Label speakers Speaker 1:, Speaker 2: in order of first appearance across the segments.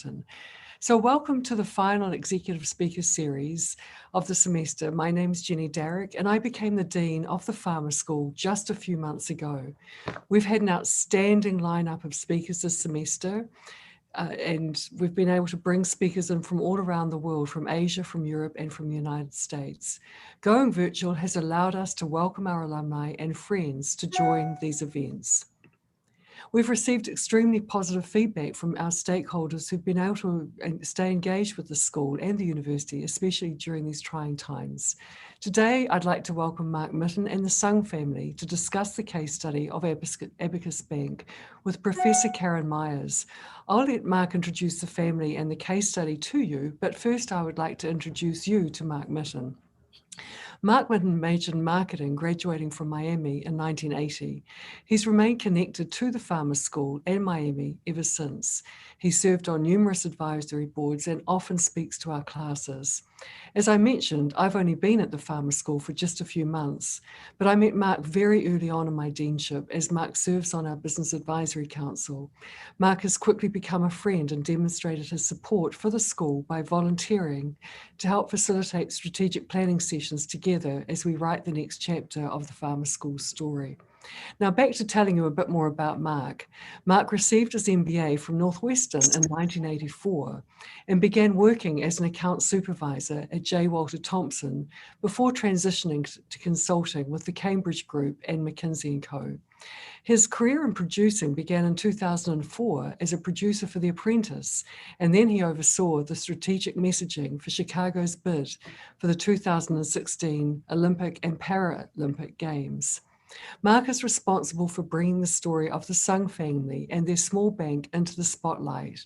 Speaker 1: Mitten. So welcome to the final Executive Speaker Series of the semester. My name's Jenny Darrick, and I became the Dean of the Farmer School just a few months ago. We've had an outstanding lineup of speakers this semester, and we've been able to bring speakers in from all around the world, from Asia, from Europe, and from the United States. Going virtual has allowed us to welcome our alumni and friends to join these events. We've received extremely positive feedback from our stakeholders who've been able to stay engaged with the school and the university, especially during these trying times. Today, I'd like to welcome Mark Mitten and the Sung family to discuss the case study of Abacus Bank with Professor Karen Myers. I'll let Mark introduce the family and the case study to you, but first I would like to introduce you to Mark Mitten. Mark Mitten majored in marketing, graduating from Miami in 1980. He's remained connected to the Farmer School and Miami ever since. He served on numerous advisory boards and often speaks to our classes. As I mentioned, I've only been at the Farmer School for just a few months, but I met Mark very early on in my deanship as Mark serves on our Business Advisory Council. Mark has quickly become a friend and demonstrated his support for the school by volunteering to help facilitate strategic planning sessions together as we write the next chapter of the Farmer School story. Now back to telling you a bit more about Mark. Mark received his MBA from Northwestern in 1984 and began working as an account supervisor at J. Walter Thompson before transitioning to consulting with the Cambridge Group and McKinsey & Co. His career in producing began in 2004 as a producer for The Apprentice, and then he oversaw the strategic messaging for Chicago's bid for the 2016 Olympic and Paralympic Games. Mark is responsible for bringing the story of the Sung family and their small bank into the spotlight,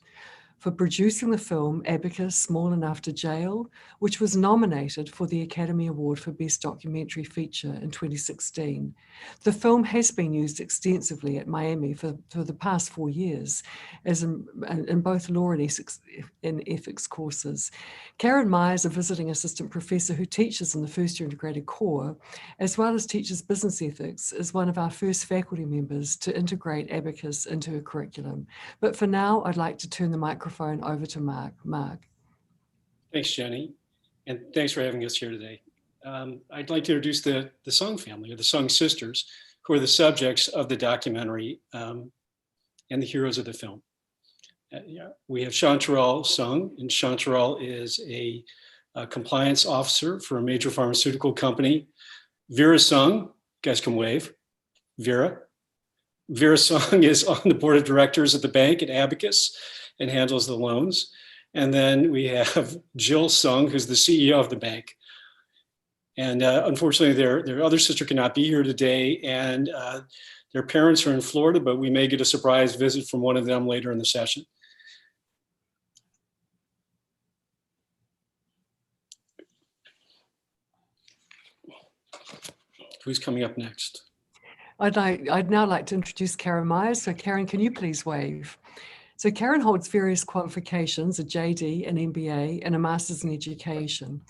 Speaker 1: for producing the film Abacus, Small Enough to Jail, which was nominated for the Academy Award for Best Documentary Feature in 2016. The film has been used extensively at Miami for the past 4 years, as in both law and ethics courses. Karen Myers, a visiting assistant professor who teaches in the first year integrated core, as well as teaches business ethics, is one of our first faculty members to integrate Abacus into her curriculum. But for now, I'd like to turn the microphone over to Mark. Mark.
Speaker 2: Thanks, Jenny, and thanks for having us here today. I'd like to introduce the Sung family, or the Sung sisters, who are the subjects of the documentary and the heroes of the film. We have Chanterelle Sung, and Chanterelle is a compliance officer for a major pharmaceutical company. Vera Sung, you guys can wave. Vera Sung is on the board of directors at the bank at Abacus and handles the loans. And then we have Jill Sung, who's the CEO of the bank. And unfortunately, their other sister cannot be here today, and their parents are in Florida, but we may get a surprise visit from one of them later in the session. Who's coming up next?
Speaker 1: I'd now like to introduce Karen Myers. So Karen, can you please wave? So Karen holds various qualifications, a JD, an MBA, and a Master's in Education.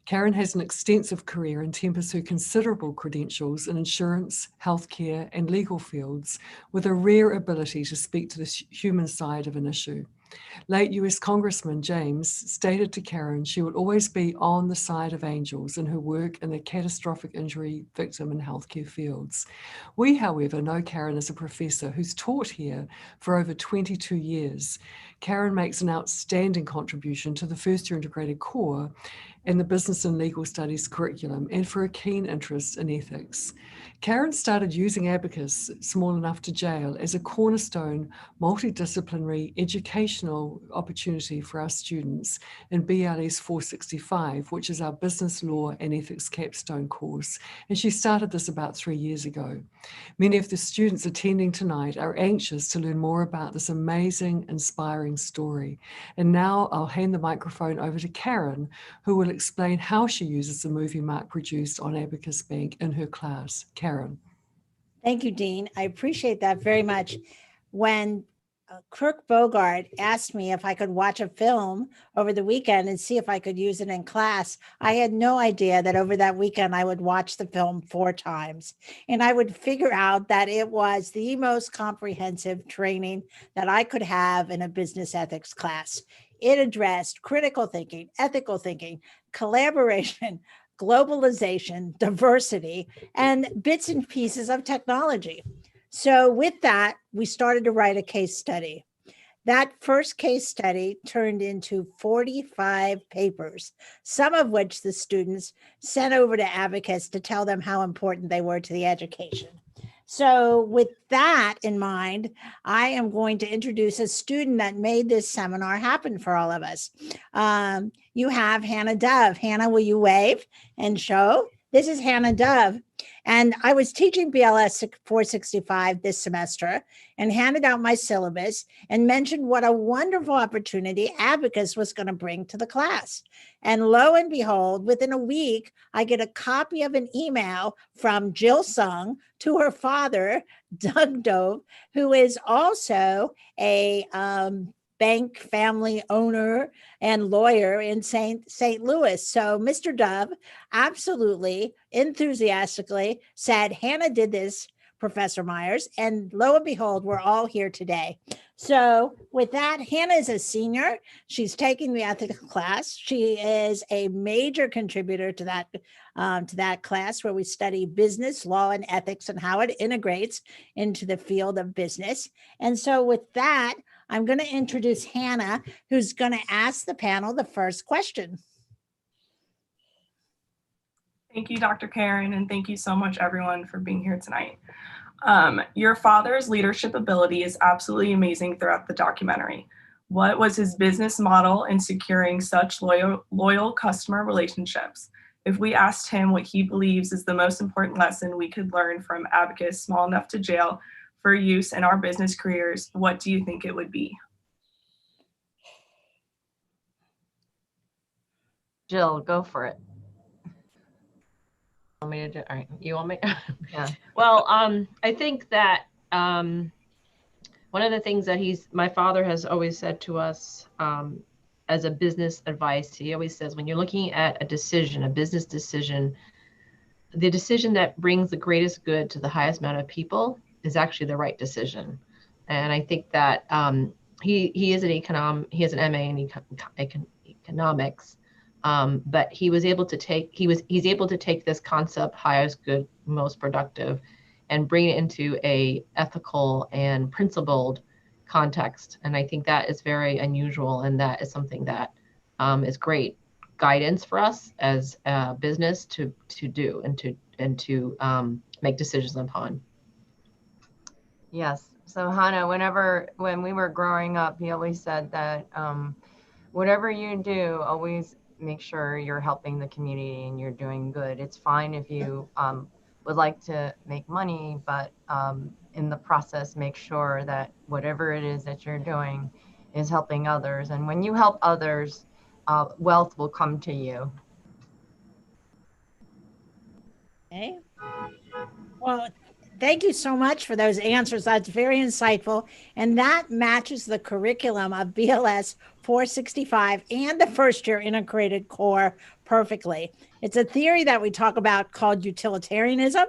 Speaker 1: Karen has an extensive career and tempers her considerable credentials in insurance, healthcare, and legal fields with a rare ability to speak to the human side of an issue. Late US Congressman James stated to Karen she would always be on the side of angels in her work in the catastrophic injury victim and healthcare fields. We, however, know Karen as a professor who's taught here for over 22 years. Karen makes an outstanding contribution to the first year integrated core and the business and legal studies curriculum, and for a keen interest in ethics. Karen started using Abacus, Small Enough to Jail, as a cornerstone multidisciplinary educational opportunity for our students in BLS 465, which is our business law and ethics capstone course. And she started this about 3 years ago. Many of the students attending tonight are anxious to learn more about this amazing, inspiring story. And now I'll hand the microphone over to Karen, who will explain how she uses the movie Mark produced on Abacus Bank in her class. Karen.
Speaker 3: Thank you, Dean. I appreciate that very much. When Kirk Bogart asked me if I could watch a film over the weekend and see if I could use it in class. I had no idea that over that weekend I would watch the film 4 times, and I would figure out that it was the most comprehensive training that I could have in a business ethics class. It addressed critical thinking, ethical thinking, collaboration, globalization, diversity, and bits and pieces of technology. So with that, we started to write a case study. That first case study turned into 45 papers, some of which the students sent over to Abacus to tell them how important they were to the education. So with that in mind, I am going to introduce a student that made this seminar happen for all of us. You have Hannah Dove. Hannah, will you wave and show? This is Hannah Dove. And I was teaching BLS 465 this semester and handed out my syllabus and mentioned what a wonderful opportunity Abacus was going to bring to the class. And lo and behold, within a week, I get a copy of an email from Jill Sung to her father, Doug Dove, who is also a bank family owner and lawyer in St. Louis. So Mr. Dove absolutely enthusiastically said, Hannah did this, Professor Myers, and lo and behold, we're all here today. So with that, Hannah is a senior. She's taking the ethics class. She is a major contributor to that class where we study business, law, and ethics and how it integrates into the field of business. And so with that, I'm going to introduce Hannah, who's going to ask the panel the first question.
Speaker 4: Thank you, Dr. Karen, and thank you so much, everyone, for being here tonight. Your father's leadership ability is absolutely amazing throughout the documentary. What was his business model in securing such loyal customer relationships? If we asked him what he believes is the most important lesson we could learn from Abacus Small Enough to Jail for use in our business careers, what do you think it would be?
Speaker 5: Jill, go for it. Want me to do? All right, you want me?
Speaker 6: Yeah.
Speaker 5: Well, I think that one of the things that my father has always said to us as a business advice, he always says, when you're looking at a decision, a business decision, the decision that brings the greatest good to the highest amount of people is actually the right decision. And I think that he is he has an MA in economics. But he's able to take this concept, highest good, most productive, and bring it into a ethical and principled context. And I think that is very unusual, and that is something that is great guidance for us as a business to do and to make decisions upon.
Speaker 6: Yes. So Hannah, when we were growing up, he always said that whatever you do, always make sure you're helping the community and you're doing good. It's fine if you would like to make money, but in the process, make sure that whatever it is that you're doing is helping others. And when you help others, wealth will come to you.
Speaker 3: Okay. Well, thank you so much for those answers. That's very insightful. And that matches the curriculum of BLS 465 and the first year integrated core perfectly. It's a theory that we talk about called utilitarianism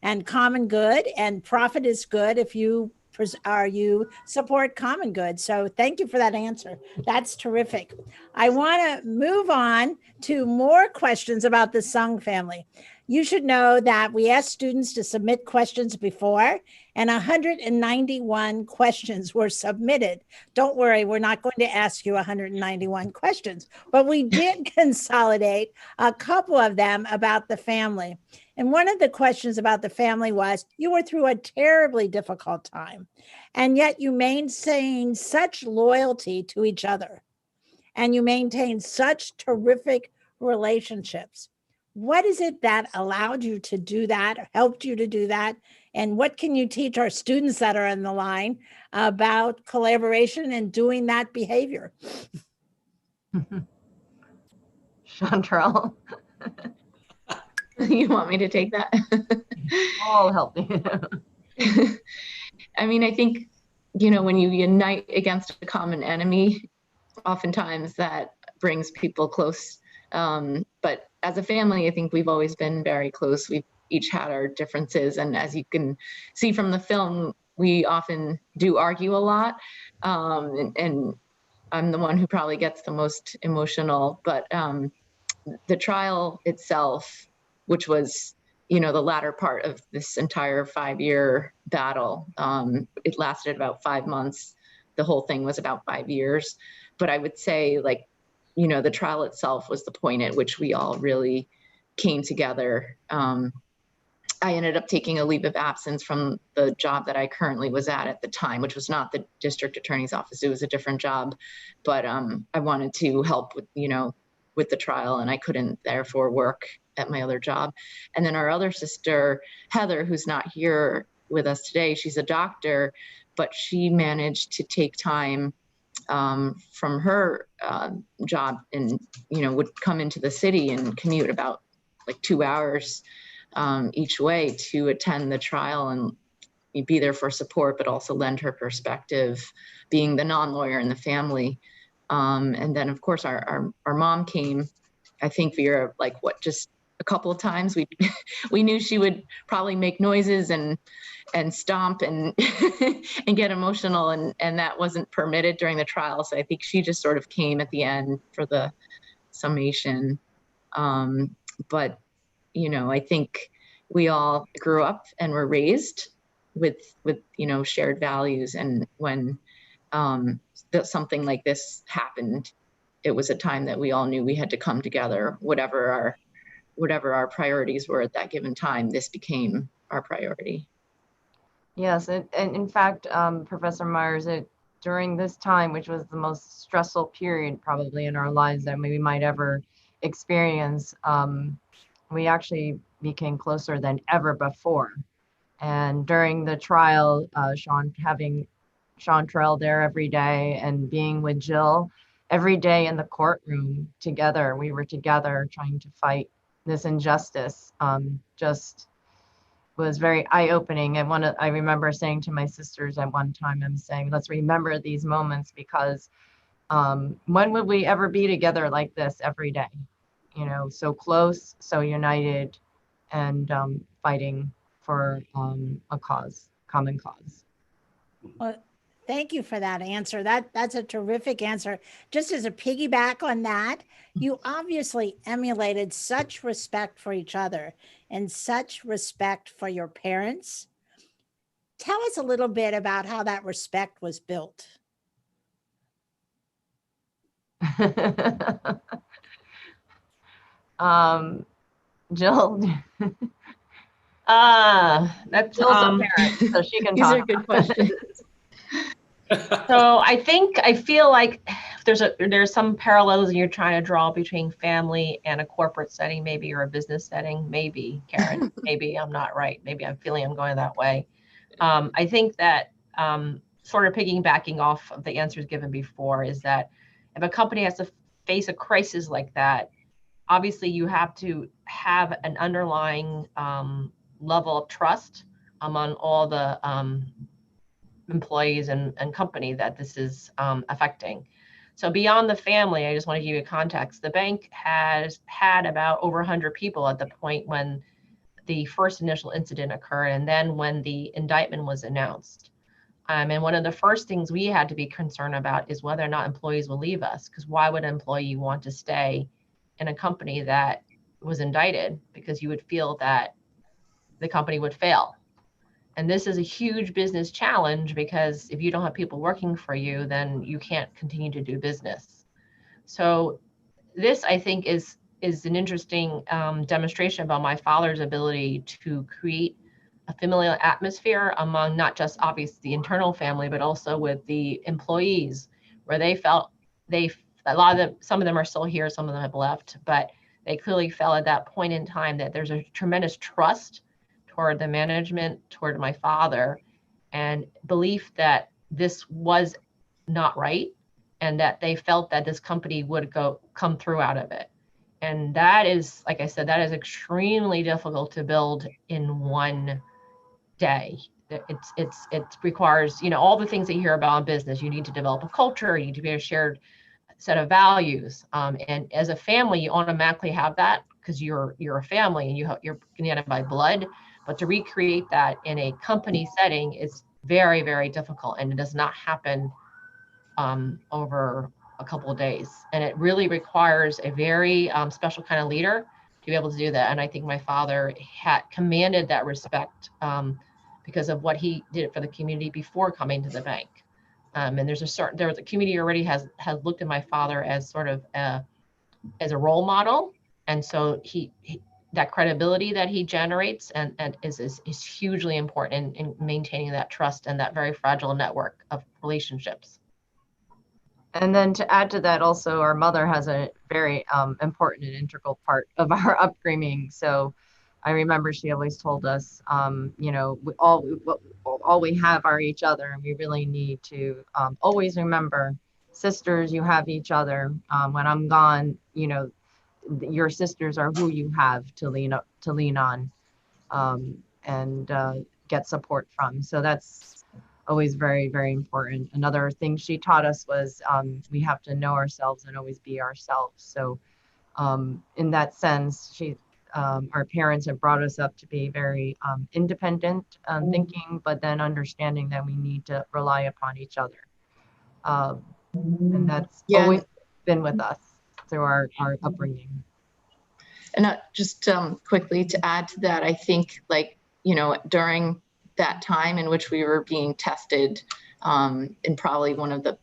Speaker 3: and common good, and profit is good if you support common good. So thank you for that answer. That's terrific. I want to move on to more questions about the Sung family. You should know that we asked students to submit questions before, and 191 questions were submitted. Don't worry, we're not going to ask you 191 questions, but we did consolidate a couple of them about the family. And one of the questions about the family was, you were through a terribly difficult time, and yet you maintained such loyalty to each other, and you maintained such terrific relationships. What is it that allowed you to do that, helped you to do that? And what can you teach our students that are on the line about collaboration and doing that behavior?
Speaker 6: Chantrell.
Speaker 5: You want me to take that?
Speaker 6: I'll help you.
Speaker 5: I mean, I think
Speaker 7: when you unite against a common enemy, oftentimes that brings people close. But as a family, I think we've always been very close. We've each had our differences. And as you can see from the film, we often do argue a lot. And I'm the one who probably gets the most emotional. But the trial itself, which was, the latter part of this entire 5-year battle, it lasted about 5 months. The whole thing was about 5 years. But I would say, like, the trial itself was the point at which we all really came together. I ended up taking a leave of absence from the job that I currently was at the time, which was not the district attorney's office. It was a different job, but I wanted to help with the trial, and I couldn't therefore work at my other job. And then our other sister, Heather, who's not here with us today, she's a doctor, but she managed to take time from her job and, would come into the city and commute about like 2 hours each way to attend the trial and be there for support, but also lend her perspective, being the non-lawyer in the family. And then, of course, our mom came, I think, via just a couple of times. We knew she would probably make noises and stomp and and get emotional, and that wasn't permitted during the trial. So I think she just sort of came at the end for the summation. But I think we all grew up and were raised with shared values, and when something like this happened, it was a time that we all knew we had to come together. Whatever our priorities were at that given time, this became our priority.
Speaker 6: Yes, and in fact, Professor Myers, during this time, which was the most stressful period probably in our lives that we might ever experience, we actually became closer than ever before. And during the trial, having Sean Trell there every day and being with Jill every day in the courtroom together, we were together trying to fight this injustice, just was very eye-opening. And I remember saying to my sisters at one time, I'm saying, let's remember these moments, because when would we ever be together like this every day? So close, so united, and fighting for a common cause.
Speaker 3: Well, thank you for that answer. That's a terrific answer. Just as a piggyback on that, you obviously emulated such respect for each other and such respect for your parents. Tell us a little bit about how that respect was built.
Speaker 6: Jill.
Speaker 5: That's
Speaker 6: Jill's a parent, so she can
Speaker 7: These
Speaker 6: talk.
Speaker 7: are good questions.
Speaker 5: So I feel like there's some parallels you're trying to draw between family and a corporate setting, maybe, or a business setting, maybe, Karen. Maybe I'm not right. Maybe I'm going that way. I think that sort of piggybacking off of the answers given before is that if a company has to face a crisis like that, obviously you have to have an underlying level of trust among all the employees and company that this is affecting. So beyond the family, I just want to give you context. The bank has had about over 100 people at the point when the first initial incident occurred, and then when the indictment was announced. And one of the first things we had to be concerned about is whether or not employees will leave us, because why would an employee want to stay in a company that was indicted? Because you would feel that the company would fail. And this is a huge business challenge, because if you don't have people working for you, then you can't continue to do business. So this, I think, is an interesting demonstration about my father's ability to create a familial atmosphere among not just obviously the internal family, but also with the employees, where they felt some of them are still here, some of them have left, but they clearly felt at that point in time that there's a tremendous trust toward the management, toward my father, and belief that this was not right, and that they felt that this company would come through out of it. And that is, like I said, that is extremely difficult to build in one day. it requires, all the things that you hear about in business. You need to develop a culture. You need to be a shared set of values. And as a family, you automatically have that because you're a family and you're connected by blood. But to recreate that in a company setting is very, very difficult, and it does not happen over a couple of days. And it really requires a very special kind of leader to be able to do that. And I think my father had commanded that respect because of what he did for the community before coming to the bank. And the community already has looked at my father as sort of as a role model. And so he that credibility that he generates and is hugely important in maintaining that trust and that very fragile network of relationships.
Speaker 6: And then to add to that, also, our mother has a very important and integral part of our upbringing. So I remember she always told us, all we have are each other, and we really need to always remember, sisters, you have each other. When I'm gone, your sisters are who you have to lean on and get support from. So that's always very, very important. Another thing she taught us was we have to know ourselves and always be ourselves. So in that sense, our parents have brought us up to be very independent thinking, but then understanding that we need to rely upon each other. And that's always been with us through our upbringing.
Speaker 7: And just quickly to add to that, I think during that time in which we were being tested in probably one of the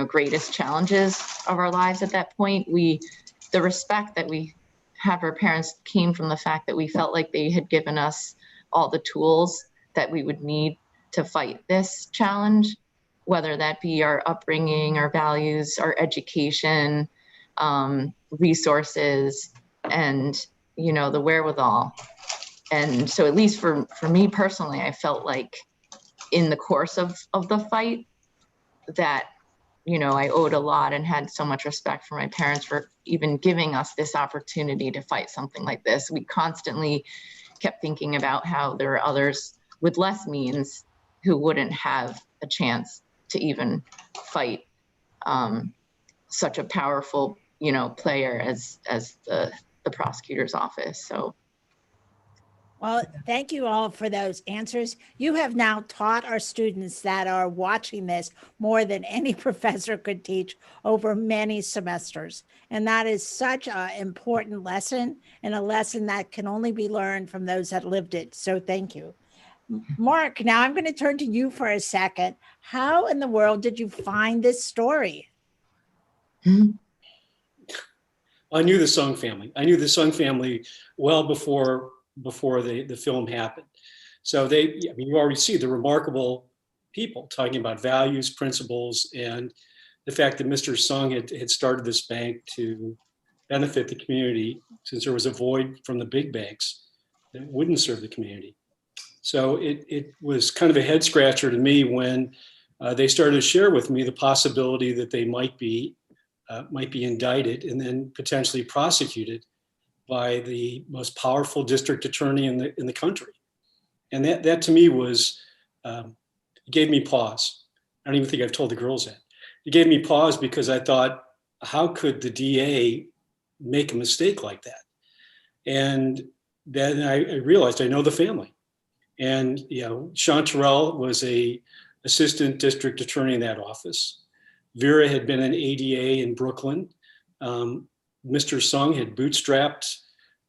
Speaker 7: greatest challenges of our lives at that point, the respect that we have for our parents came from the fact that we felt like they had given us all the tools that we would need to fight this challenge, whether that be our upbringing, our values, our education, resources, and the wherewithal. And so at least for me personally, I felt like in the course of the fight that, I owed a lot and had so much respect for my parents for even giving us this opportunity to fight something like this. We constantly kept thinking about how there are others with less means who wouldn't have a chance to even fight such a powerful, player as the prosecutor's office. So.
Speaker 3: Well, thank you all for those answers. You have now taught our students that are watching this more than any professor could teach over many semesters. And that is such an important lesson, and a lesson that can only be learned from those that lived it. So thank you. Mark, now I'm going to turn to you for a second. How in the world did you find this story?
Speaker 2: I knew the Sung family. I knew the Sung family well before the film happened. So you already see the remarkable people talking about values, principles, and the fact that Mr. Sung had started this bank to benefit the community since there was a void from the big banks that wouldn't serve the community. So it was kind of a head scratcher to me when they started to share with me the possibility that they might be indicted and then potentially prosecuted by the most powerful district attorney in the country. And that to me was, it gave me pause. I don't even think I've told the girls that. It gave me pause because I thought, how could the DA make a mistake like that? And then I realized I know the family. And Sean Terrell was a assistant district attorney in that office. Vera had been an ADA in Brooklyn. Mr. Sung had bootstrapped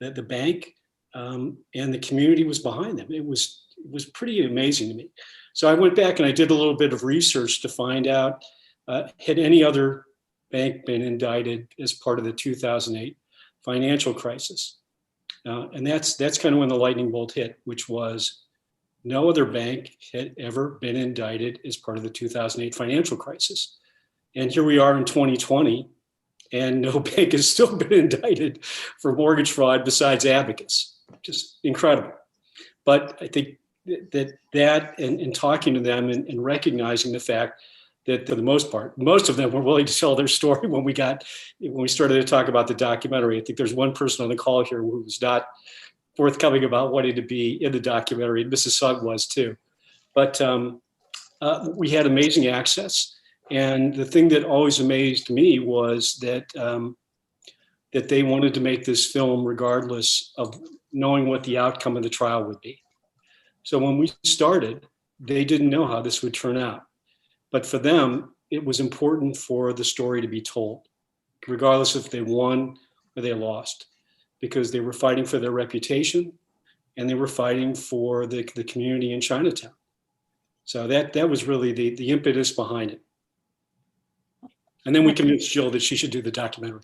Speaker 2: the bank, and the community was behind them. It was pretty amazing to me. So I went back and I did a little bit of research to find out, had any other bank been indicted as part of the 2008 financial crisis? And that's kind of when the lightning bolt hit, which was no other bank had ever been indicted as part of the 2008 financial crisis. And here we are in 2020, and no bank has still been indicted for mortgage fraud besides Abacus. Just incredible. But I think that and talking to them and recognizing the fact that for the most part, most of them were willing to tell their story when we started to talk about the documentary. I think there's one person on the call here who was not forthcoming about wanting to be in the documentary, and Mrs. Sung was too. But we had amazing access. And the thing that always amazed me was that that they wanted to make this film regardless of knowing what the outcome of the trial would be. So when we started, they didn't know how this would turn out. But for them, it was important for the story to be told, regardless if they won or they lost, because they were fighting for their reputation and they were fighting for the community in Chinatown. So that was really the impetus behind it. And then we convinced Jill that she should do the documentary.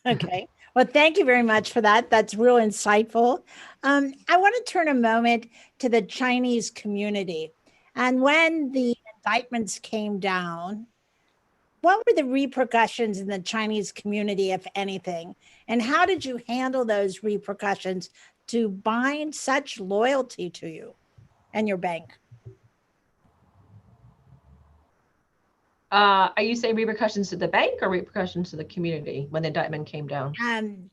Speaker 3: Okay. Well, thank you very much for that. That's real insightful. I want to turn a moment to the Chinese community. And when the indictments came down, what were the repercussions in the Chinese community, if anything? And how did you handle those repercussions to bind such loyalty to you and your bank?
Speaker 5: Are you saying repercussions to the bank or repercussions to the community when the indictment came down?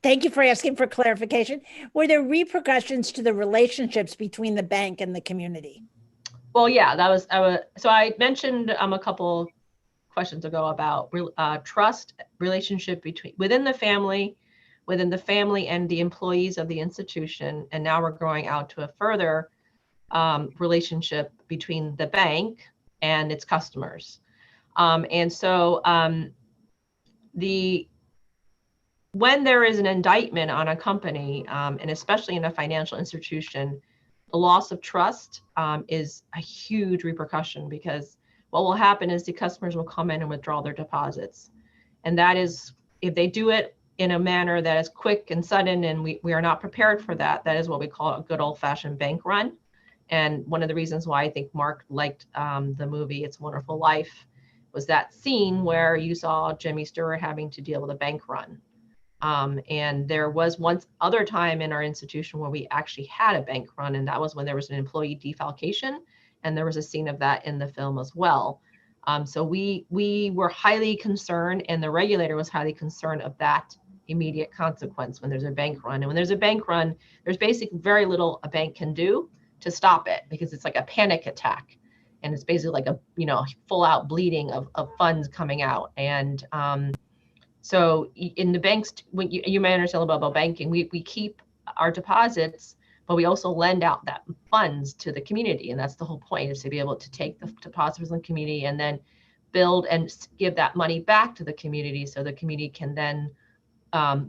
Speaker 3: Thank you for asking for clarification. Were there repercussions to the relationships between the bank and the community?
Speaker 5: Well, yeah, so I mentioned a couple questions ago about trust relationship within the family and the employees of the institution. And now we're going out to a further relationship between the bank and its customers. And so when there is an indictment on a company, and especially in a financial institution, the loss of trust is a huge repercussion, because what will happen is the customers will come in and withdraw their deposits. And that is, if they do it in a manner that is quick and sudden, and we are not prepared for that, that is what we call a good old-fashioned bank run. And one of the reasons why I think Mark liked the movie It's a Wonderful Life was that scene where you saw Jimmy Stewart having to deal with a bank run. And there was one other time in our institution where we actually had a bank run, and that was when there was an employee defalcation, and there was a scene of that in the film as well. So we were highly concerned, and the regulator was highly concerned of that immediate consequence when there's a bank run. And when there's a bank run, there's basically very little a bank can do to stop it, because it's like a panic attack. And it's basically like a, full out bleeding of funds coming out. And so in the banks, when you may understand about banking, we keep our deposits, but we also lend out that funds to the community. And that's the whole point, is to be able to take the deposits from the community and then build and give that money back to the community, so the community can then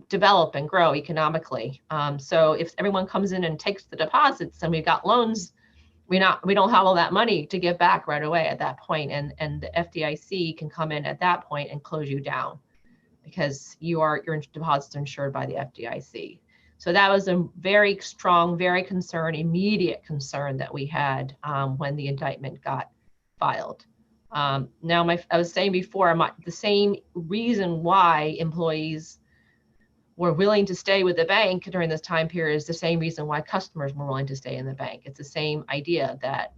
Speaker 5: develop and grow economically. So if everyone comes in and takes the deposits and we've got loans, we don't have all that money to give back right away at that point. And the FDIC can come in at that point and close you down, because your deposits are insured by the FDIC. So that was a very strong, very concerned, immediate concern that we had when the indictment got filed. Now, I was saying before, the same reason why employees were willing to stay with the bank during this time period is the same reason why customers were willing to stay in the bank. It's the same idea that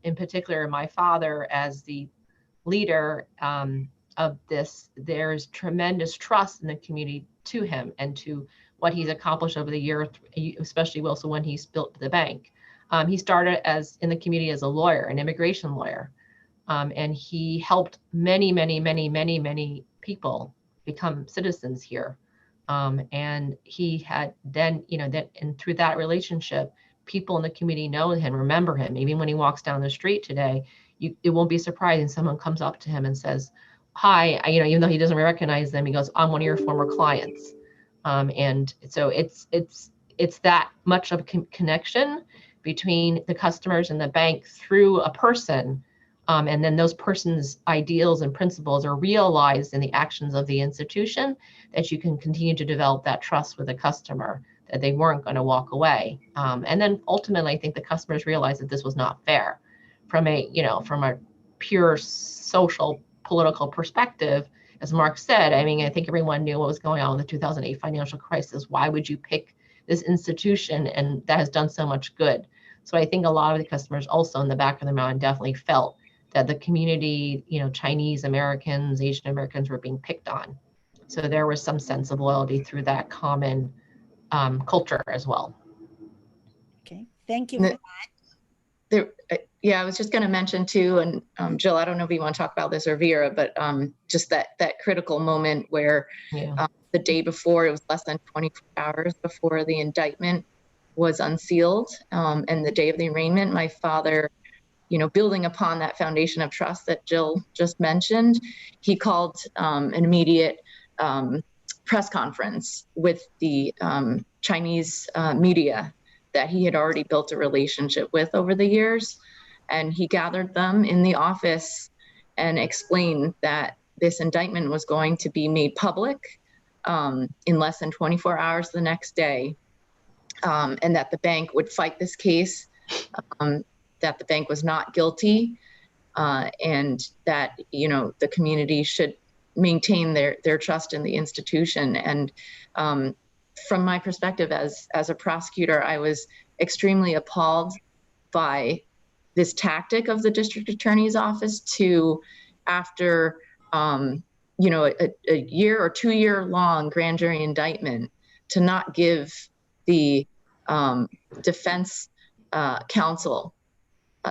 Speaker 5: in particular, my father, as the leader of this, there's tremendous trust in the community to him and to what he's accomplished over the year, especially also when he's built the bank. He started in the community as a lawyer, an immigration lawyer, and he helped many people become citizens here. And he had then, and through that relationship, people in the community know him, remember him. Even when he walks down the street today, it won't be surprising someone comes up to him and says, "Hi," even though he doesn't recognize them, he goes, "I'm one of your former clients." And so it's that much of a connection between the customers and the bank through a person. And then those person's ideals and principles are realized in the actions of the institution, that you can continue to develop that trust with the customer, that they weren't going to walk away. And then ultimately, I think the customers realized that this was not fair from a pure social political perspective. As Mark said, I think everyone knew what was going on with the 2008 financial crisis. Why would you pick this institution and that has done so much good? So I think a lot of the customers also in the back of their mind definitely felt that the community, Chinese Americans, Asian Americans were being picked on. So there was some sense of loyalty through that common culture as well.
Speaker 3: Okay, thank you for that.
Speaker 7: Yeah, I was just going to mention too, and Jill, I don't know if you want to talk about this or Vera, but just that critical moment where the day before, it was less than 24 hours before the indictment was unsealed, and the day of the arraignment, my father, building upon that foundation of trust that Jill just mentioned, he called an immediate press conference with the Chinese media that he had already built a relationship with over the years. And he gathered them in the office and explained that this indictment was going to be made public in less than 24 hours the next day, and that the bank would fight this case, that the bank was not guilty, and that the community should maintain their trust in the institution. And from my perspective as a prosecutor, I was extremely appalled by this tactic of the district attorney's office to, after a year or 2 year long grand jury indictment, to not give the defense counsel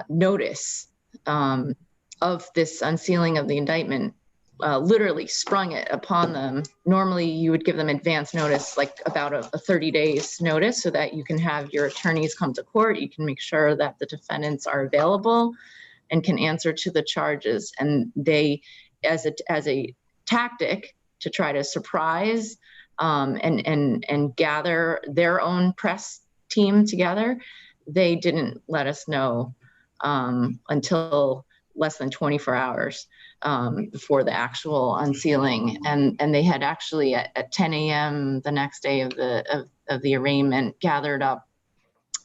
Speaker 7: notice of this unsealing of the indictment. Literally sprung it upon them. Normally you would give them advance notice, like about a 30 days notice, so that you can have your attorneys come to court. You can make sure that the defendants are available and can answer to the charges. And they, as a tactic to try to surprise and gather their own press team together, they didn't let us know until less than 24 hours before the actual unsealing, and they had actually at 10 a.m. the next day of the arraignment gathered up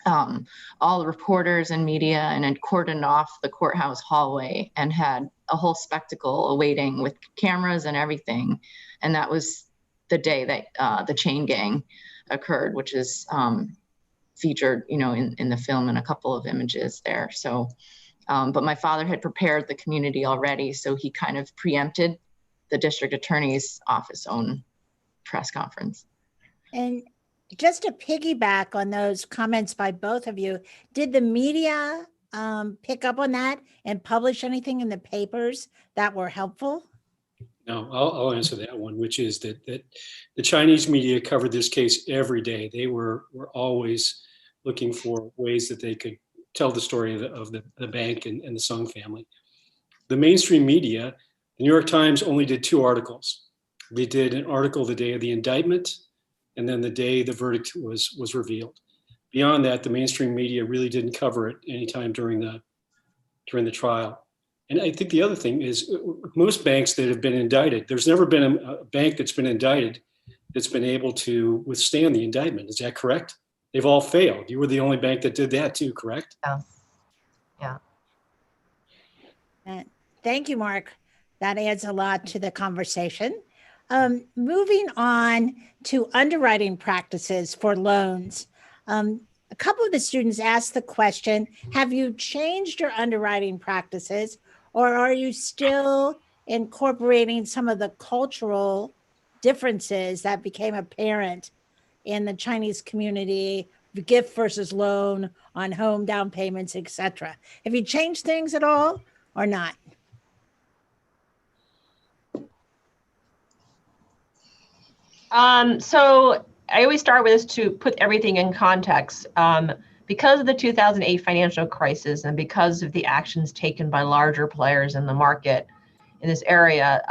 Speaker 7: all the reporters and media and had cordoned off the courthouse hallway and had a whole spectacle awaiting with cameras and everything. And that was the day that the chain gang occurred, which is featured, in the film and a couple of images there. So. But my father had prepared the community already, so he kind of preempted the district attorney's office own press conference.
Speaker 3: And just to piggyback on those comments by both of you, did the media pick up on that and publish anything in the papers that were helpful?
Speaker 2: No, I'll answer that one, which is that the Chinese media covered this case every day. They were always looking for ways that they could tell the story of the bank and the Sung family. The mainstream media, the New York Times only did 2 articles. They did an article the day of the indictment, and then the day the verdict was revealed. Beyond that, the mainstream media really didn't cover it anytime during the trial. And I think the other thing is, most banks that have been indicted, there's never been a bank that's been indicted that's been able to withstand the indictment. Is that correct? They've all failed. You were the only bank that did that too, correct?
Speaker 6: Yeah.
Speaker 3: Thank you, Mark. That adds a lot to the conversation. Moving on to underwriting practices for loans. A couple of the students asked the question, have you changed your underwriting practices, or are you still incorporating some of the cultural differences that became apparent in the Chinese community, gift versus loan on home down payments, etc.? Have you changed things at all or not?
Speaker 5: So I always start with this to put everything in context. Because of the 2008 financial crisis and because of the actions taken by larger players in the market in this area,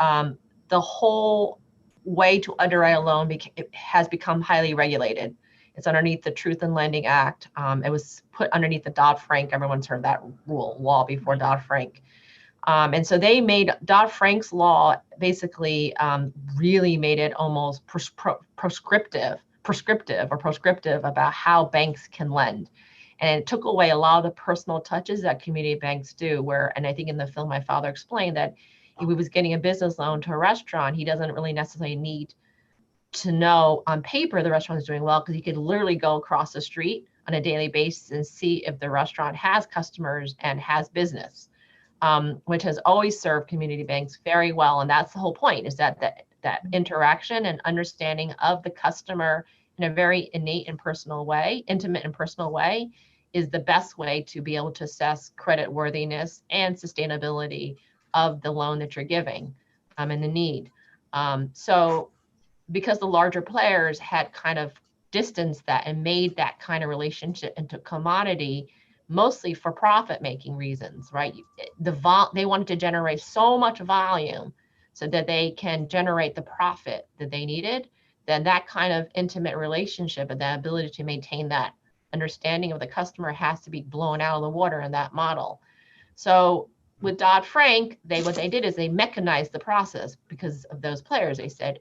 Speaker 5: the whole way to underwrite a loan has become highly regulated. It's underneath the Truth in Lending Act. It was put underneath the Dodd-Frank. Everyone's heard that law before Dodd-Frank. And so they made Dodd-Frank's law basically really made it almost prescriptive about how banks can lend. And it took away a lot of the personal touches that community banks do, and I think in the film, my father explained that if he was getting a business loan to a restaurant, he doesn't really necessarily need to know on paper the restaurant is doing well, because he could literally go across the street on a daily basis and see if the restaurant has customers and has business, which has always served community banks very well. And that's the whole point, is that interaction and understanding of the customer in a very innate and personal way, intimate and personal way, is the best way to be able to assess credit worthiness and sustainability of the loan that you're giving and the need. So because the larger players had kind of distanced that and made that kind of relationship into commodity, mostly for profit making reasons, right? They wanted to generate so much volume so that they can generate the profit that they needed. Then that kind of intimate relationship and that ability to maintain that understanding of the customer has to be blown out of the water in that model. So with Dodd-Frank, what they did is they mechanized the process because of those players. They said,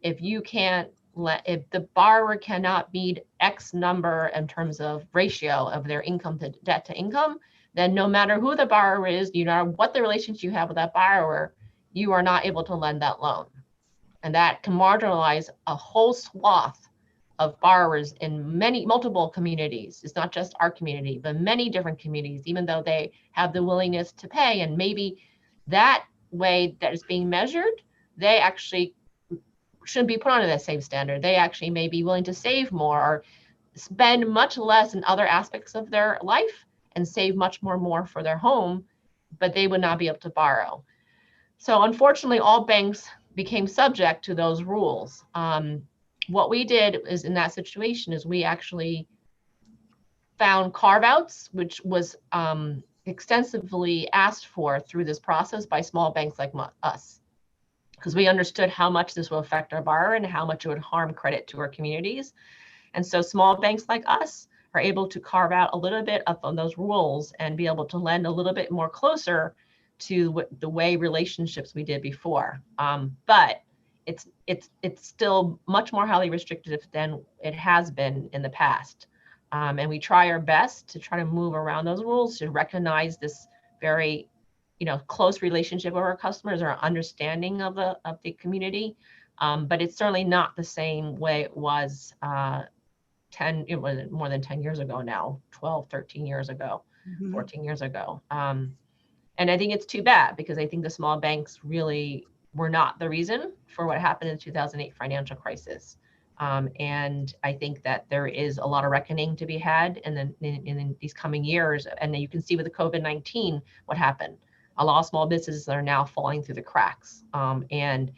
Speaker 5: if the borrower cannot meet X number in terms of ratio of their income to debt to income, then no matter who the borrower is, no matter what the relationship you have with that borrower, you are not able to lend that loan. And that can marginalize a whole swath of borrowers in multiple communities. It's not just our community, but many different communities, even though they have the willingness to pay. And maybe that way that is being measured, they actually shouldn't be put on that same standard. They actually may be willing to save more or spend much less in other aspects of their life and save much more for their home, but they would not be able to borrow. So unfortunately, all banks became subject to those rules. What we did is in that situation is we actually found carve-outs, which was extensively asked for through this process by small banks like us, because we understood how much this will affect our borrower and how much it would harm credit to our communities. And so small banks like us are able to carve out a little bit of those rules and be able to lend a little bit more closer to the way relationships we did before. But it's still much more highly restrictive than it has been in the past. And we try our best to try to move around those rules to recognize this very, close relationship with our customers, our understanding of the community. But it's certainly not the same way it was it was more than 10 years ago now, 12, 13 years ago, 14 years ago. And I think it's too bad because I think the small banks really were not the reason for what happened in the 2008 financial crisis. And I think that there is a lot of reckoning to be had in these coming years. And you can see with the COVID-19 what happened. A lot of small businesses are now falling through the cracks. And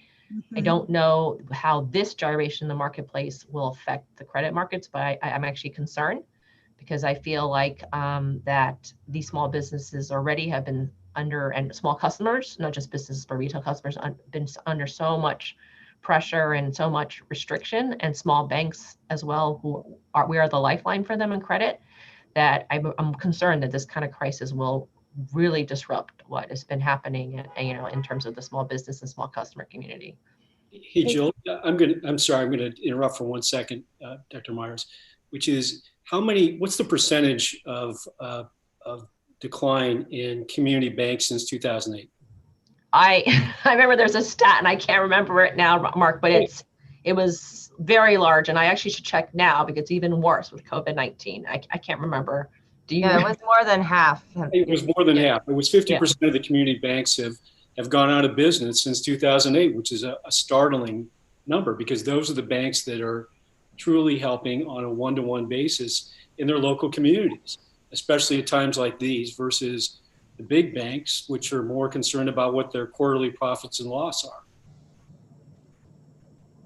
Speaker 5: I don't know how this gyration in the marketplace will affect the credit markets, but I'm actually concerned because I feel like that these small businesses already have been under, and small customers, not just businesses, but retail customers, been under so much pressure and so much restriction, and small banks as well, we are the lifeline for them in credit, that I'm concerned that this kind of crisis will really disrupt what has been happening, in terms of the small business and small customer community.
Speaker 2: Hey, Jill, I'm sorry, I'm going to interrupt for 1 second, Dr. Myers, which is what's the percentage of decline in community banks since 2008?
Speaker 5: I remember there's a stat and I can't remember it now, Mark, but it was very large, and I actually should check now because it's even worse with COVID-19. I can't remember. Do you?
Speaker 6: Yeah, it was more than half.
Speaker 2: It was more than half. It was 50% of the community banks have gone out of business since 2008, which is a startling number because those are the banks that are truly helping on a one-to-one basis in their local communities, especially at times like these versus the big banks, which are more concerned about what their quarterly profits and loss are.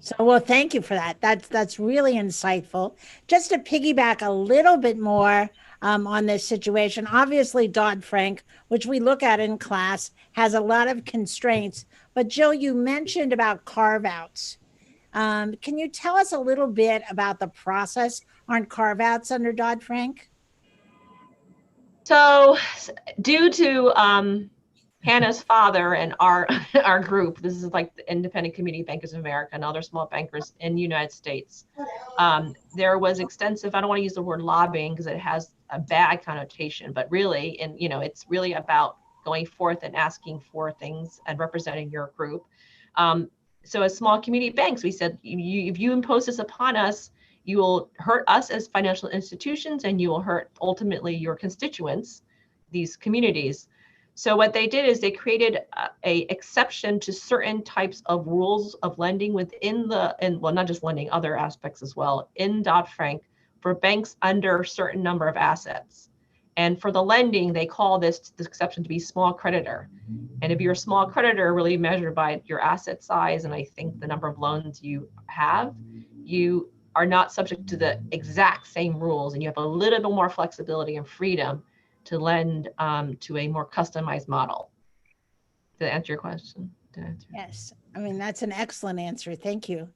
Speaker 3: So, well, thank you for that. That's really insightful. Just to piggyback a little bit more on this situation, obviously Dodd-Frank, which we look at in class, has a lot of constraints. But Jill, you mentioned about carve-outs. Can you tell us a little bit about the process on carve-outs under Dodd-Frank?
Speaker 5: So due to Hannah's father and our group, this is like the Independent Community Bankers of America and other small bankers in the United States, there was extensive, I don't want to use the word lobbying because it has a bad connotation, but really, and it's really about going forth and asking for things and representing your group. So as small community banks, we said, if you impose this upon us, you will hurt us as financial institutions and you will hurt ultimately your constituents, these communities. So what they did is they created a exception to certain types of rules of lending within well, not just lending, other aspects as well in Dodd-Frank, for banks under a certain number of assets. And for the lending, they call this exception to be small creditor. And if you're a small creditor, really measured by your asset size, and I think the number of loans you have, you are not subject to the exact same rules, and you have a little bit more flexibility and freedom to lend to a more customized model. Did that answer your question?
Speaker 3: Yes, I mean, that's an excellent answer. Thank you.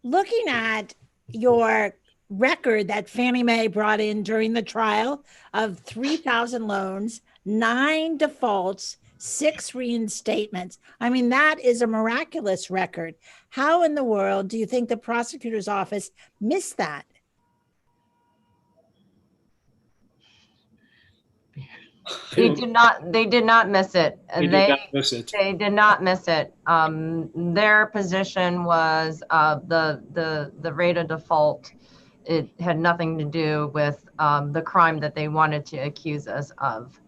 Speaker 3: Looking at your record that Fannie Mae brought in during the trial of 3,000 loans, 9 defaults, 6 reinstatements. I mean, that is a miraculous record. How in the world do you think the prosecutor's office missed that?
Speaker 6: They did not miss it.
Speaker 2: They did not miss it.
Speaker 6: They did not miss it. Their position was the rate of default. It had nothing to do with the crime that they wanted to accuse us of.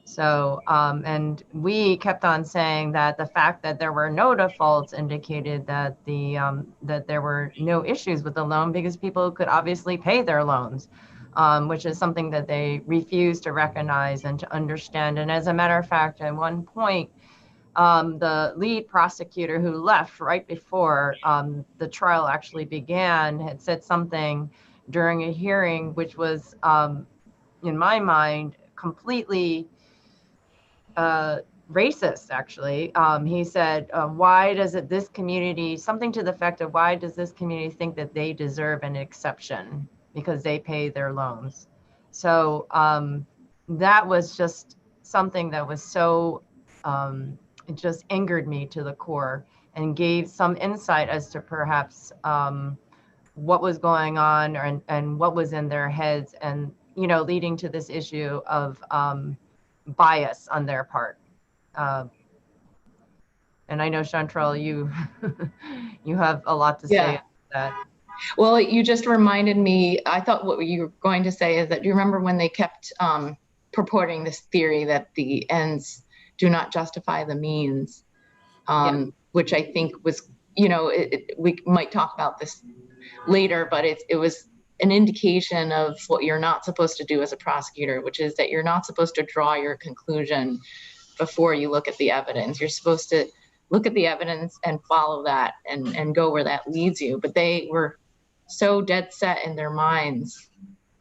Speaker 6: So, and we kept on saying that the fact that there were no defaults indicated that that there were no issues with the loan because people could obviously pay their loans, which is something that they refused to recognize and to understand. And as a matter of fact, at one point, the lead prosecutor who left right before the trial actually began had said something during a hearing, which was, in my mind, completely racist, actually. He said, why does this community, something to the effect of, why does this community think that they deserve an exception because they pay their loans? So that was just something that was so, it just angered me to the core and gave some insight as to perhaps what was going on and what was in their heads, and, you know, leading to this issue of bias on their part. And I know, Chantrell, you you have a lot to say about that.
Speaker 7: Well, you just reminded me, I thought what you were going to say is that, do you remember when they kept purporting this theory that the ends do not justify the means, which I think was, you know, we might talk about this later, but it was an indication of what you're not supposed to do as a prosecutor, which is that you're not supposed to draw your conclusion before you look at the evidence. You're supposed to look at the evidence and follow that and go where that leads you. But they were so dead set in their minds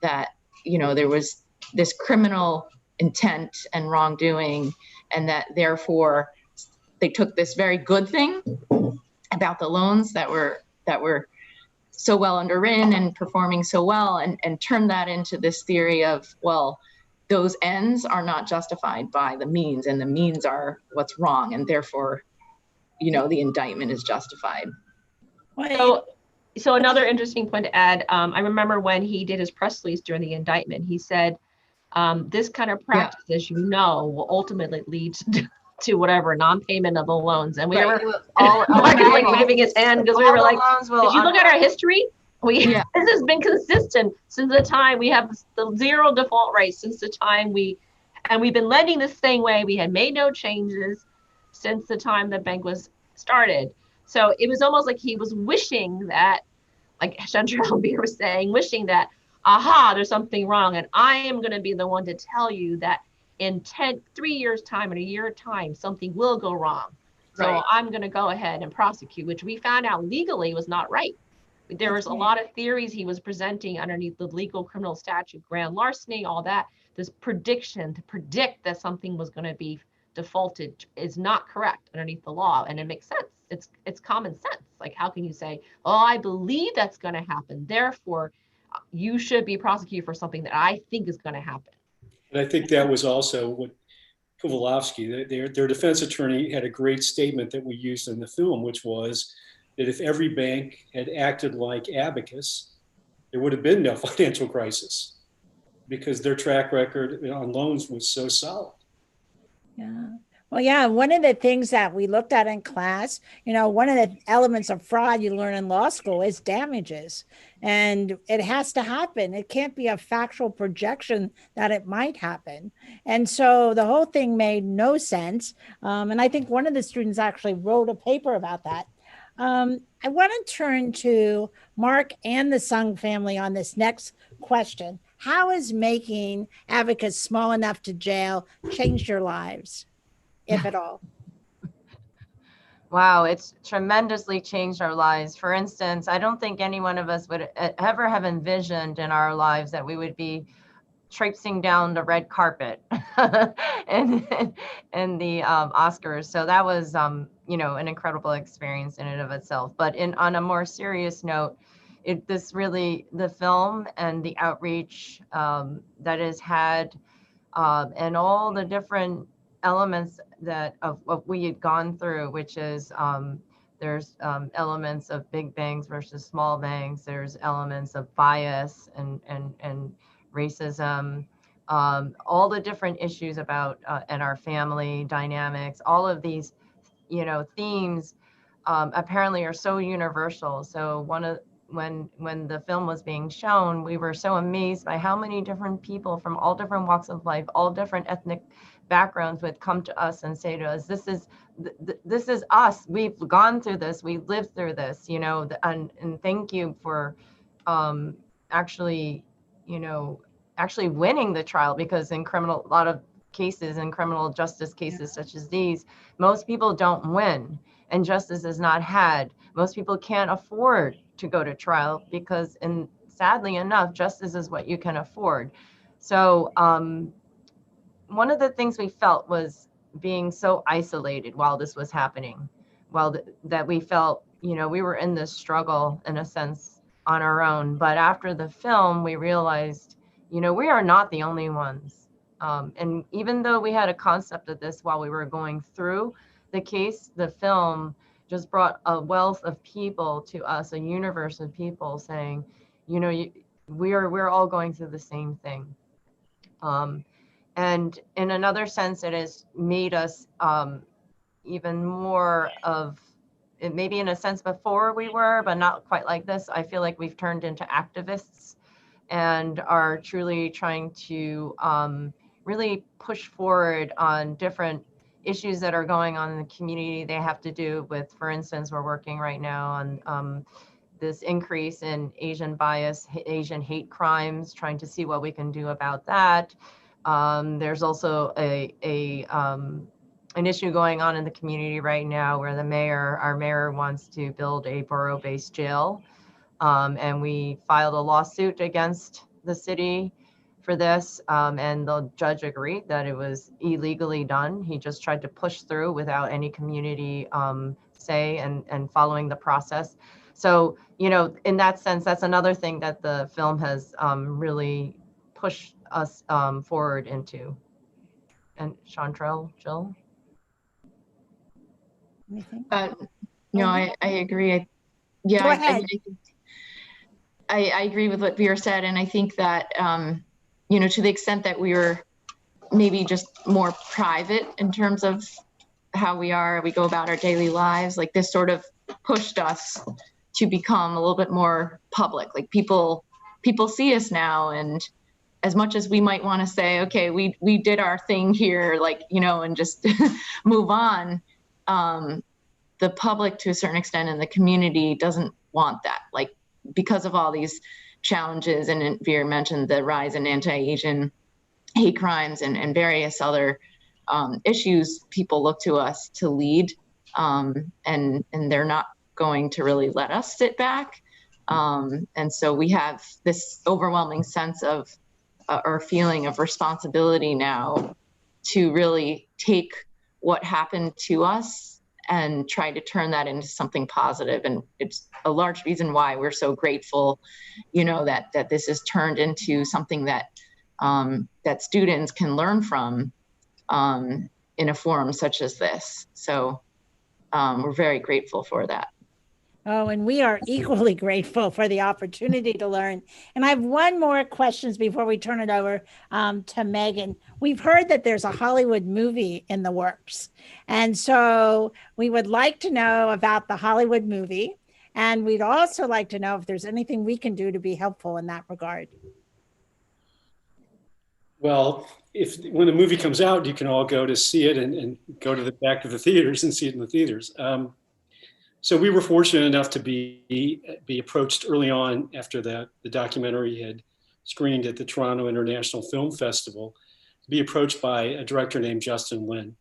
Speaker 7: that, you know, there was this criminal intent and wrongdoing, and that therefore they took this very good thing about the loans that were so well underwritten and performing so well, and turned that into this theory of, well, those ends are not justified by the means, and the means are what's wrong, and therefore, you know, the indictment is justified.
Speaker 5: So another interesting point to add, I remember when he did his press release during the indictment, he said, this kind of practice, as you know, will ultimately lead to whatever non-payment of the loans. And we were all like waving his hand because we were like, if you look at our history, this has been consistent since the time we have the 0 default rate, since the time we've been lending the same way. We had made no changes since the time the bank was started. So it was almost like he was wishing that, like Chantrell Beer was saying, wishing that, aha, there's something wrong. And I am going to be the one to tell you that in 3 years time, in a year time, something will go wrong. So I'm going to go ahead and prosecute, which we found out legally was not right. There was a lot of theories he was presenting underneath the legal criminal statute, grand larceny, all that. This prediction to predict that something was going to be defaulted is not correct underneath the law, and it makes sense. It's common sense. Like, how can you say, oh, I believe that's going to happen, therefore you should be prosecuted for something that I think is going to happen?
Speaker 2: And I think that was also what Kovalovsky, their defense attorney, had a great statement that we used in the film, which was that if every bank had acted like Abacus, there would have been no financial crisis because their track record on loans was so solid.
Speaker 3: Yeah. Well, yeah, one of the things that we looked at in class, you know, one of the elements of fraud you learn in law school is damages. And it has to happen. It can't be a factual projection that it might happen. And so the whole thing made no sense. And I think one of the students actually wrote a paper about that. I want to turn to Mark and the Sung family on this next question. How has making Abacus small enough to jail changed your lives, if at all?
Speaker 6: Wow, it's tremendously changed our lives. For instance, I don't think any one of us would ever have envisioned in our lives that we would be traipsing down the red carpet and the Oscars. So that was, you know, an incredible experience in and of itself. But on a more serious note, the film and the outreach that has had, and all the different elements that of what we had gone through, which is there's elements of big banks versus small banks. There's elements of bias and racism, all the different issues about and our family dynamics. All of these, you know, themes apparently are so universal. So when the film was being shown, we were so amazed by how many different people from all different walks of life, all different ethnic backgrounds would come to us and say to us, this is us. We've gone through this. We lived through this, you know, and thank you for actually, you know, actually winning the trial, because in a lot of cases, in criminal justice cases such as these, most people don't win and justice is not had. Most people can't afford to go to trial because, and sadly enough, justice is what you can afford. So one of the things we felt was being so isolated while this was happening, that we felt, you know, we were in this struggle in a sense on our own. But after the film, we realized, you know, we are not the only ones. And even though we had a concept of this while we were going through the case, the film just brought a wealth of people to us, a universe of people saying, you know, we're all going through the same thing. And in another sense, it has made us even more of, maybe in a sense before we were, but not quite like this. I feel like we've turned into activists and are truly trying to really push forward on different issues that are going on in the community. They have to do with, for instance, we're working right now on this increase in Asian bias, Asian hate crimes, trying to see what we can do about that. There's also an issue going on in the community right now where our mayor wants to build a borough-based jail. And we filed a lawsuit against the city for this, and the judge agreed that it was illegally done. He just tried to push through without any community say and following the process. So, you know, in that sense, that's another thing that the film has really pushed us forward into. And Chantrell, Jill?
Speaker 3: Anything?
Speaker 7: No, I agree.
Speaker 3: Go ahead.
Speaker 7: I agree with what Vera said. And I think that, you know, to the extent that we were maybe just more private in terms of how we go about our daily lives, like this sort of pushed us to become a little bit more public. Like people see us now, and as much as we might want to say, okay, we did our thing here, like, you know, and just move on, the public to a certain extent in the community doesn't want that. Like, because of all these challenges, and Vera mentioned the rise in anti-Asian hate crimes and various other issues, people look to us to lead, and they're not going to really let us sit back. And so we have this overwhelming sense of or feeling of responsibility now to really take what happened to us and try to turn that into something positive. And it's a large reason why we're so grateful, you know, that this is turned into something that that students can learn from in a forum such as this. So we're very grateful for that.
Speaker 3: Oh, and we are equally grateful for the opportunity to learn. And I have one more questions before we turn it over to Megan. We've heard that there's a Hollywood movie in the works. And so we would like to know about the Hollywood movie. And we'd also like to know if there's anything we can do to be helpful in that regard.
Speaker 2: Well, when the movie comes out, you can all go to see it and go to the back of the theaters and see it in the theaters. So we were fortunate enough to be approached early on after the documentary had screened at the Toronto International Film Festival, to be approached by a director named Justin Lin.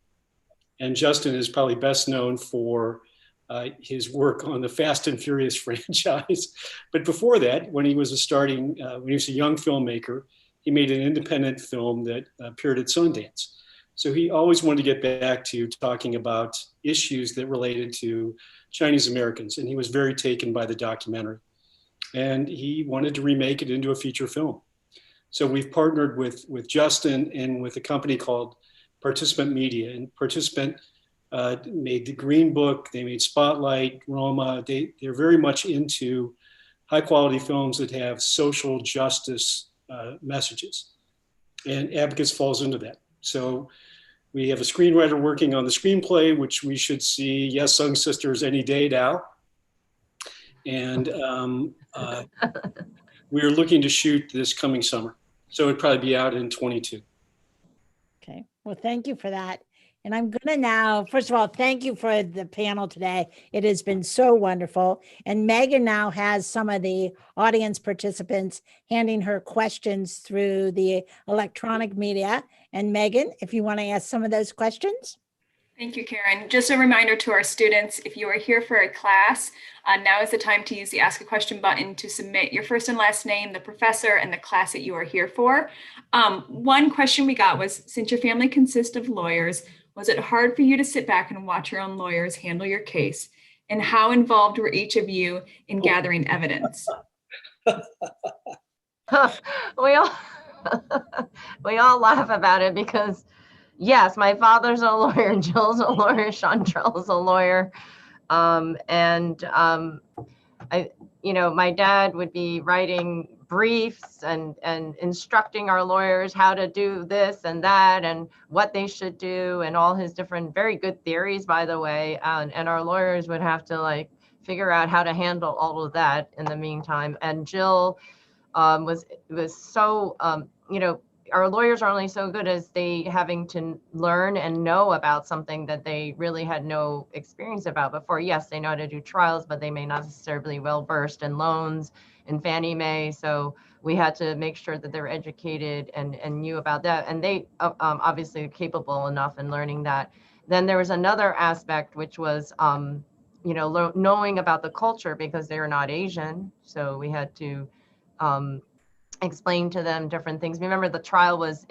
Speaker 2: And Justin is probably best known for his work on the Fast and Furious franchise. But before that, when he was when he was a young filmmaker, he made an independent film that appeared at Sundance. So he always wanted to get back to talking about issues that related to Chinese Americans, and he was very taken by the documentary. And he wanted to remake it into a feature film. So we've partnered with Justin and with a company called Participant Media. And Participant made the Green Book, they made Spotlight, Roma. They're very much into high quality films that have social justice messages. And Abacus falls into that. So we have a screenwriter working on the screenplay, which we should see, Yes, Sung Sisters, any day now. And we're looking to shoot this coming summer. So it'd probably be out in 22.
Speaker 3: Okay, well, thank you for that. And I'm gonna now, first of all, thank you for the panel today. It has been so wonderful. And Megan now has some of the audience participants handing her questions through the electronic media. And Megan, if you want to ask some of those questions.
Speaker 8: Thank you, Karen. Just a reminder to our students, if you are here for a class, now is the time to use the Ask a Question button to submit your first and last name, the professor, and the class that you are here for. One question we got was, since your family consists of lawyers, was it hard for you to sit back and watch your own lawyers handle your case? And how involved were each of you in gathering evidence?
Speaker 6: we all we all laugh about it because yes, my father's a lawyer, Jill's a lawyer, Chantrell's a lawyer. My dad would be writing briefs and instructing our lawyers how to do this and that and what they should do and all his different very good theories, by the way. And our lawyers would have to figure out how to handle all of that in the meantime. And Jill was so, our lawyers are only so good as they having to learn and know about something that they really had no experience about before. Yes, they know how to do trials, but they may not necessarily well versed in loans and Fannie Mae. So we had to make sure that they were educated and knew about that. And they obviously capable enough in learning that. Then there was another aspect, which was, knowing about the culture because they were not Asian. So we had to explain to them different things. Remember, the trial was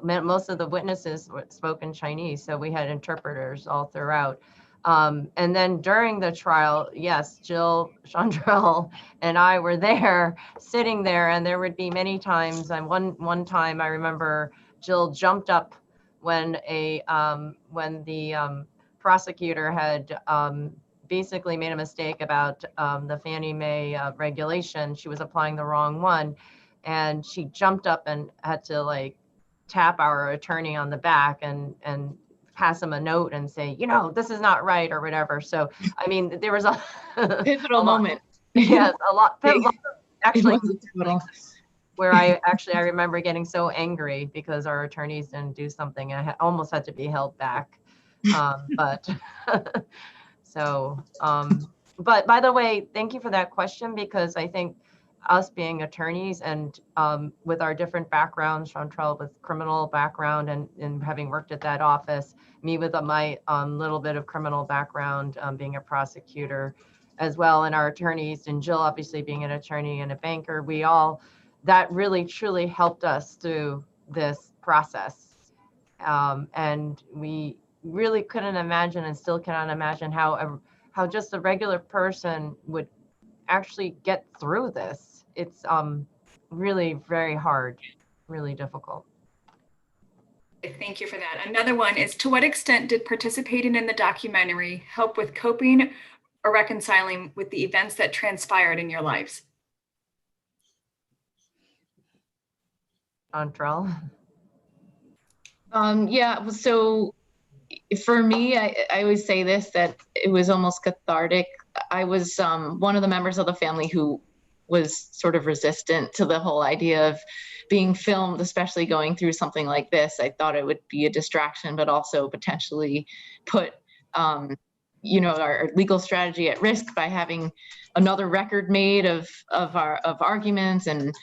Speaker 6: most of the witnesses spoke in Chinese, so we had interpreters all throughout. And then during the trial, yes, Jill, Chantrell, and I were there, sitting there, and there would be many times. And one time, I remember Jill jumped up when the prosecutor had basically made a mistake about the Fannie Mae regulation. She was applying the wrong one. And she jumped up and had to tap our attorney on the back and pass him a note and say, this is not right or whatever. So, I mean, there was a
Speaker 7: pivotal moment.
Speaker 6: Yes, a lot. Actually, where I remember getting so angry because our attorneys didn't do something. I almost had to be held back. But but by the way, thank you for that question, because I think us being attorneys and with our different backgrounds, Chantrell with criminal background and having worked at that office, me with my little bit of criminal background, being a prosecutor as well, and our attorneys, and Jill obviously being an attorney and a banker, that really truly helped us through this process. And we really couldn't imagine and still cannot imagine how just a regular person would actually get through this. It's really very hard, really difficult.
Speaker 8: Thank you for that. Another one is, to what extent did participating in the documentary help with coping or reconciling with the events that transpired in your lives?
Speaker 6: Chantrell?
Speaker 7: Yeah, so for me, I always say this, that it was almost cathartic. I was one of the members of the family who was sort of resistant to the whole idea of being filmed, especially going through something like this. I thought it would be a distraction, but also potentially put our legal strategy at risk by having another record made of arguments. And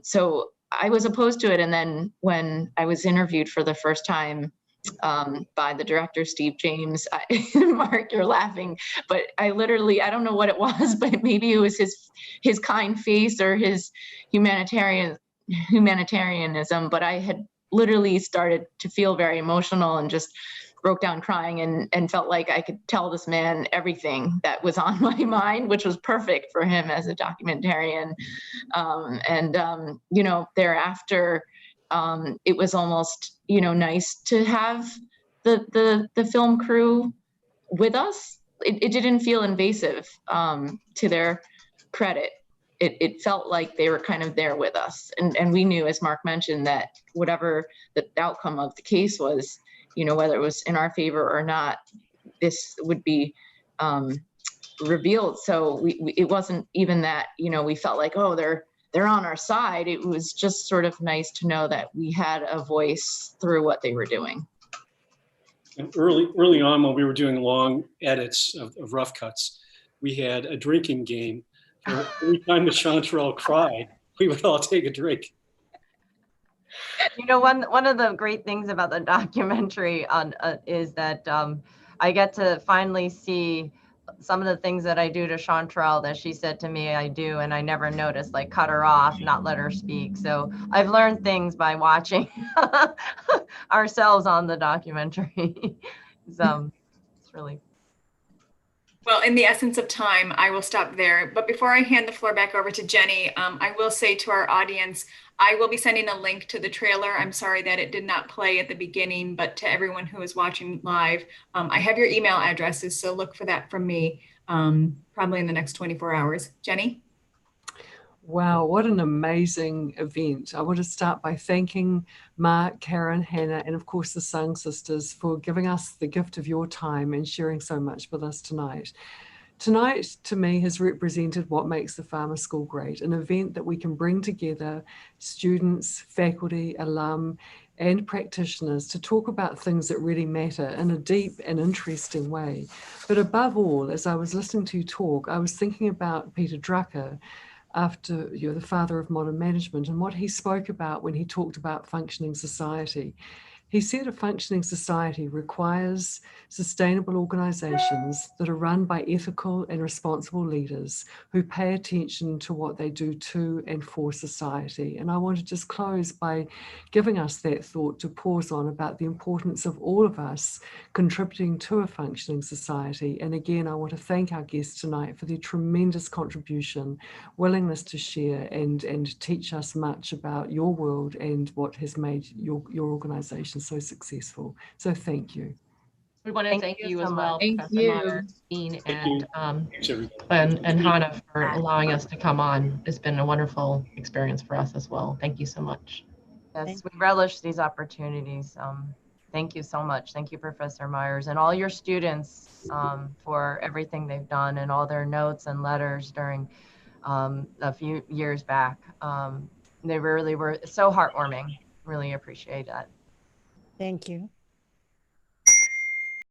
Speaker 7: so I was opposed to it. And then when I was interviewed for the first time by the director, Steve James, Mark, you're laughing, but I don't know what it was, but maybe it was his kind face or his humanitarianism, but I had literally started to feel very emotional and just broke down crying and felt like I could tell this man everything that was on my mind, which was perfect for him as a documentarian. Thereafter, it was almost, nice to have the film crew with us. It didn't feel invasive, to their credit. It felt like they were kind of there with us. And we knew, as Mark mentioned, that whatever the outcome of the case was, whether it was in our favor or not, this would be revealed. So it wasn't even that, we felt like, oh, they're on our side. It was just sort of nice to know that we had a voice through what they were doing.
Speaker 2: And early on, when we were doing long edits of rough cuts, we had a drinking game. Every time the Chanterelle cried, we would all take a drink.
Speaker 6: One of the great things about the documentary is that I get to finally see some of the things that I do to Chanterelle that she said to me I do, and I never noticed, like cut her off, not let her speak. So I've learned things by watching ourselves on the documentary. It's really.
Speaker 8: Well, in the essence of time, I will stop there. But before I hand the floor back over to Jenny, I will say to our audience, I will be sending a link to the trailer. I'm sorry that it did not play at the beginning, but to everyone who is watching live, I have your email addresses, so look for that from me probably in the next 24 hours. Jenny?
Speaker 1: Wow, what an amazing event. I want to start by thanking Mark, Karen, Hannah, and of course the Sung sisters for giving us the gift of your time and sharing so much with us tonight. Tonight, to me, has represented what makes the Farmer School great, an event that we can bring together students, faculty, alum, and practitioners to talk about things that really matter in a deep and interesting way. But above all, as I was listening to you talk, I was thinking about Peter Drucker, after the father of modern management, and what he spoke about when he talked about functioning society. He said a functioning society requires sustainable organizations that are run by ethical and responsible leaders who pay attention to what they do to and for society. And I want to just close by giving us that thought to pause on about the importance of all of us contributing to a functioning society. And again, I want to thank our guests tonight for their tremendous contribution, willingness to share and teach us much about your world and what has made your organization so successful. So thank you.
Speaker 5: We want to thank you as well,
Speaker 7: Thank
Speaker 5: Professor
Speaker 7: you.
Speaker 5: Meyer, Dean, and
Speaker 2: everybody.
Speaker 5: Hannah for allowing us to come on. It's been a wonderful experience for us as well. Thank you so much.
Speaker 6: Yes, we relish these opportunities. Thank you so much. Thank you, Professor Myers, and all your students for everything they've done and all their notes and letters during a few years back. They really were so heartwarming. Really appreciate that.
Speaker 3: Thank you.